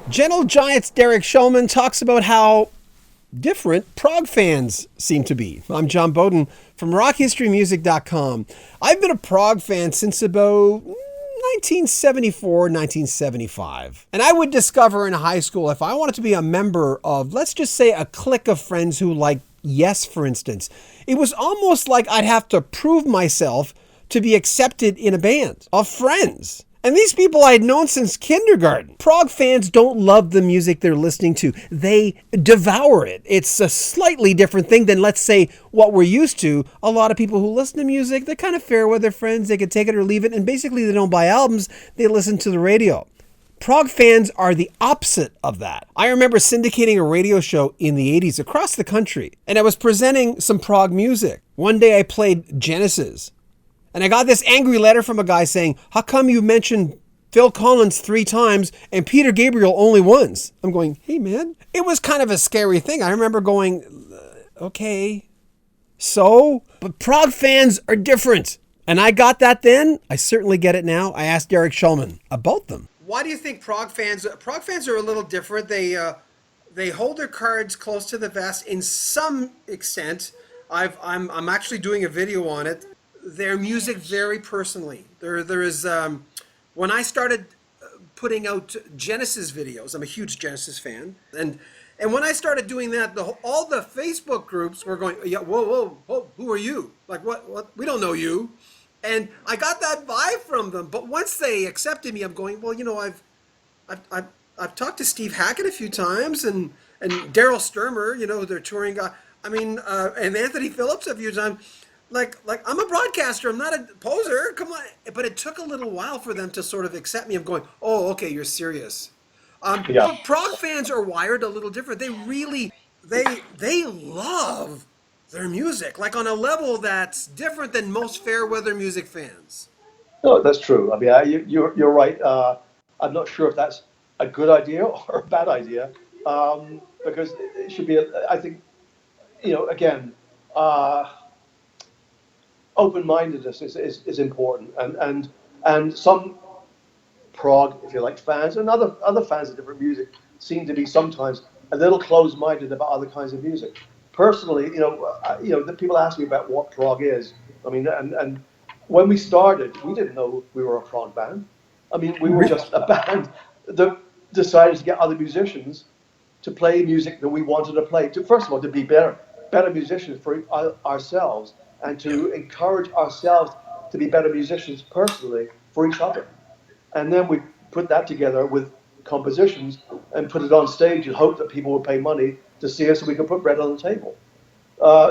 Gentle Giant's Derek Shulman talks about how different prog fans seem to be. I'm John Bowden from rockhistorymusic.com. I've been a prog fan since about 1974, 1975. And I would discover in high school, if I wanted to be a member of, let's just say, a clique of friends who liked Yes, for instance, it was almost like I'd have to prove myself to be accepted in a band of friends. And these people I had known since kindergarten. Prog fans don't love the music they're listening to. They devour it. It's a slightly different thing than, let's say, what we're used to. A lot of people who listen to music, they're kind of fair with their friends. They can take it or leave it. And basically, they don't buy albums. They listen to the radio. Prog fans are the opposite of that. I remember syndicating a radio show in the 80s across the country. And I was presenting some prog music. One day I played Genesis. And I got this angry letter from a guy saying, how come you mentioned Phil Collins 3 times and Peter Gabriel only once? I'm going, hey man. It was kind of a scary thing. I remember going, okay, so? But prog fans are different. And I got that then. I certainly get it now. I asked Derek Shulman about them. Why do you think prog fans are a little different? They hold their cards close to the vest in some extent. I'm actually doing a video on it. Their music very personally. There is when I started putting out Genesis videos. I'm a huge Genesis fan, and when I started doing that, all the Facebook groups were going, yeah, whoa, who are you? Like what? We don't know you. And I got that vibe from them. But once they accepted me, I'm going, well, I've talked to Steve Hackett a few times, and Daryl Sturmer, their touring guy. I mean, and Anthony Phillips a few times. Like I'm a broadcaster. I'm not a poser. Come on. But it took a little while for them to sort of accept me. I'm going, oh, okay, you're serious. Yeah. But prog fans are wired a little different. They really, they love their music, like on a level that's different than most fair weather music fans. No, that's true. I mean, you're right. I'm not sure if that's a good idea or a bad idea, because it should be. I think, again, open-mindedness is important, and some prog, if you like, fans and other fans of different music seem to be sometimes a little closed-minded about other kinds of music. Personally, the people ask me about what prog is. I mean, and when we started, we didn't know we were a prog band. I mean, we were just a band that decided to get other musicians to play music that we wanted to play. First of all, to be better musicians for ourselves, and to encourage ourselves to be better musicians personally for each other. And then we put that together with compositions and put it on stage and hope that people would pay money to see us so we could put bread on the table.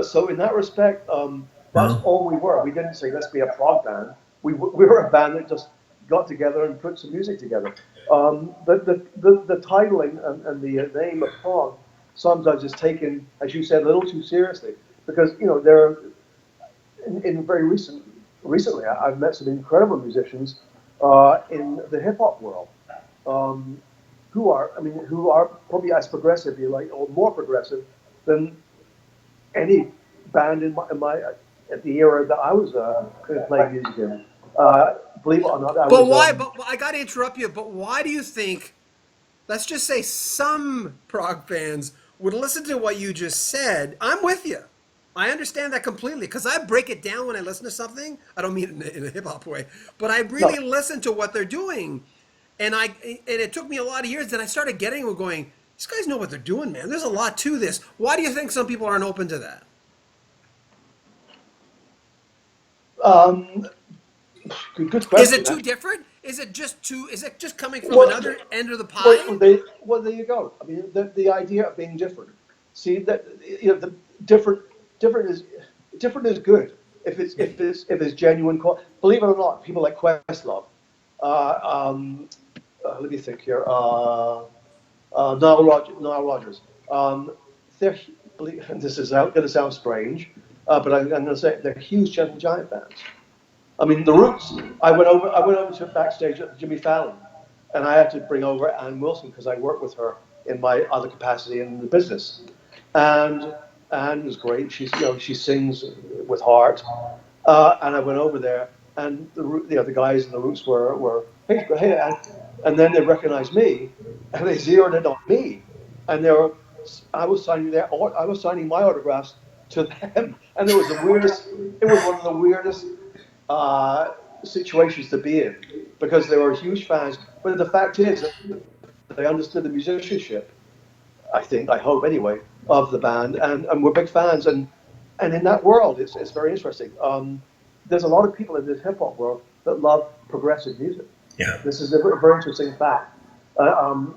So in that respect, that's all we were. We didn't say, let's be a prog band. We were a band that just got together and put some music together. The titling and the name of prog sometimes is taken, as you said, a little too seriously. Because, there are, in very recently, I've met some incredible musicians in the hip hop world, who are probably as progressive, if you like, or more progressive than any band in my at the era that I was playing music in. Believe it or not, But I got to interrupt you. But why do you think? Let's just say some prog fans would listen to what you just said. I'm with you. I understand that completely because I break it down when I listen to something. I don't mean it in a hip hop way, but I really listen to what they're doing, and it took me a lot of years. Then I started getting it, going, these guys know what they're doing, man. There's a lot to this. Why do you think some people aren't open to that? Good question. Is it too different? Is it just coming from another end of the pie? Well, there you go. I mean, the idea of being different. See that the different is good if it's genuine. Believe it or not, people like Questlove. Let me think here. Nile Rodgers. This is going to sound strange, but I'm going to say they're huge Gentle Giant fans. I mean, the Roots. I went over to backstage at Jimmy Fallon, and I had to bring over Ann Wilson because I worked with her in my other capacity in the business, and Ann was great. She sings with heart, and I went over there, and the guys in the Roots were hey Ann, and then they recognized me, and they zeroed in on me, and they were, I was signing my autographs to them, and it was the weirdest. It was one of the weirdest uh, situations to be in because they were huge fans. But the fact is that they understood the musicianship. I think, I hope anyway, of the band, and we're big fans. And in that world, it's very interesting. There's a lot of people in this hip hop world that love progressive music. Yeah. This is a very interesting fact. Uh, um,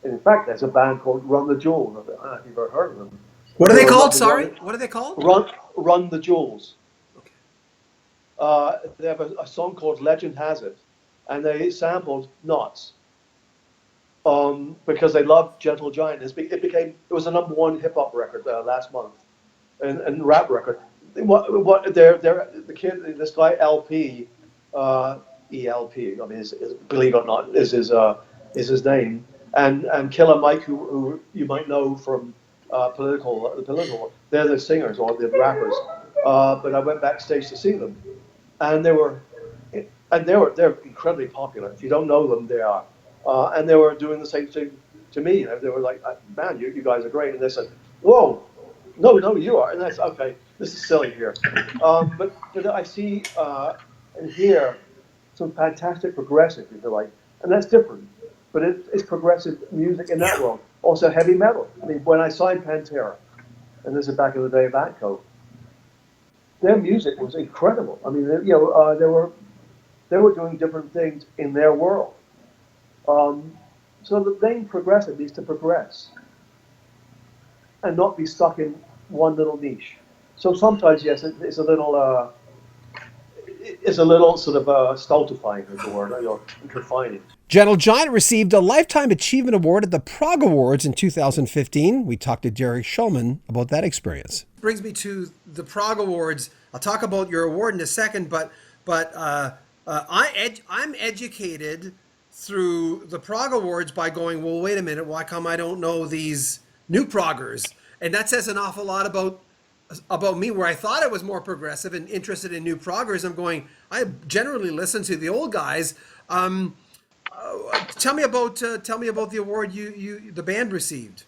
in fact, there's a band called Run the Jewels. I don't know if you've ever heard of them. What are they They're a called? lovely- Sorry, what are they called? Run the Jewels. Okay. They have a song called Legend Has It, and they sampled Knots. Because they loved Gentle Giant. It was a number one hip hop record last month, and rap record. The kid, this guy LP, ELP. I mean, believe it or not, is his name. And Killer Mike, who you might know from the political. They're the singers or the rappers. But I went backstage to see them, and they're incredibly popular. If you don't know them, they are. And they were doing the same thing to me. They were like, "Man, you guys are great." And they said, "Whoa, no, you are." And I said, "Okay, this is silly here." But I see and hear some fantastic progressive, if you like, and that's different. But it's progressive music in that world. Also heavy metal. I mean, when I signed Pantera, and this is back in the day of Atco, their music was incredible. I mean, they were doing different things in their world. So the name progressive means to progress and not be stuck in one little niche. So sometimes, yes, it's a little sort of stultifying is the word, confining. Gentle Giant received a Lifetime Achievement Award at the Prog Awards in 2015. We talked to Derek Shulman about that experience. Brings me to the Prog Awards. I'll talk about your award in a second, but I'm educated through the Prog Awards by going, well, wait a minute, why come I don't know these new proggers? And that says an awful lot about me, where I thought I was more progressive and interested in new proggers. I'm going, I generally listen to the old guys. Tell me about the award the band received.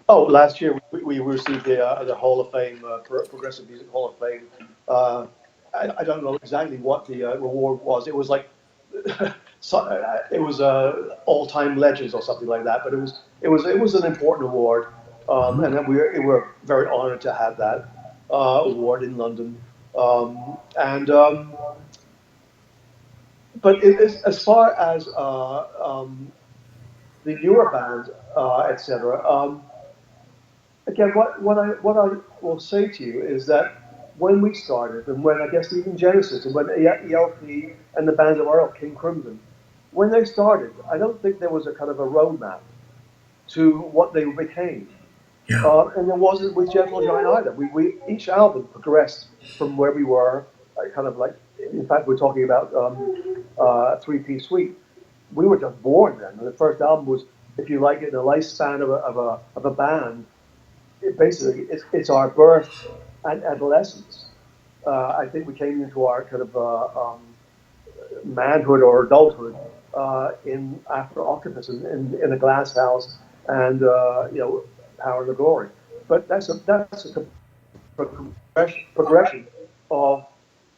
Oh, last year we received the Hall of Fame, Progressive Music Hall of Fame. I don't know exactly what the award was. It was like it was all-time legends or something like that. But it was an important award, and then we were very honored to have that award in London. But as far as the newer bands, etc. Again, what I will say to you is that when we started, and when I guess even Genesis, and when ELP and the bands of our King Crimson, when they started, I don't think there was a kind of a roadmap to what they became. Yeah. And there wasn't with Gentle Giant either. We each album progressed from where we were, kind of like, in fact, we're talking about Three-Piece Suite. We were just born then. And the first album was, if you like it, in the lifespan of a band. It's our birth and adolescence. I think we came into our kind of manhood or adulthood after Octopus in a glass house and Power and the Glory. But that's a progression of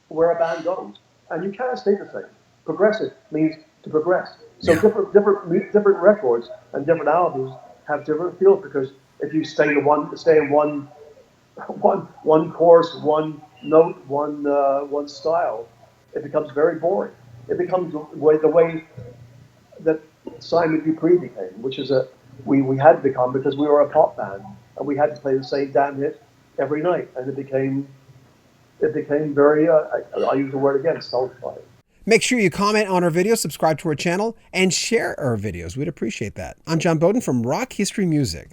where a band goes, and you can't stay the same. Progressive means to progress. So different records and different albums have different feels, because if you stay in one course, one note, one style, it becomes very boring. It becomes the way that Simon Dupree became, which is we had become, because we were a pop band and we had to play the same damn hit every night, and it became very I'll use the word again, stultified. Make sure you comment on our videos, subscribe to our channel, and share our videos. We'd appreciate that. I'm John Bowden from Rock History Music.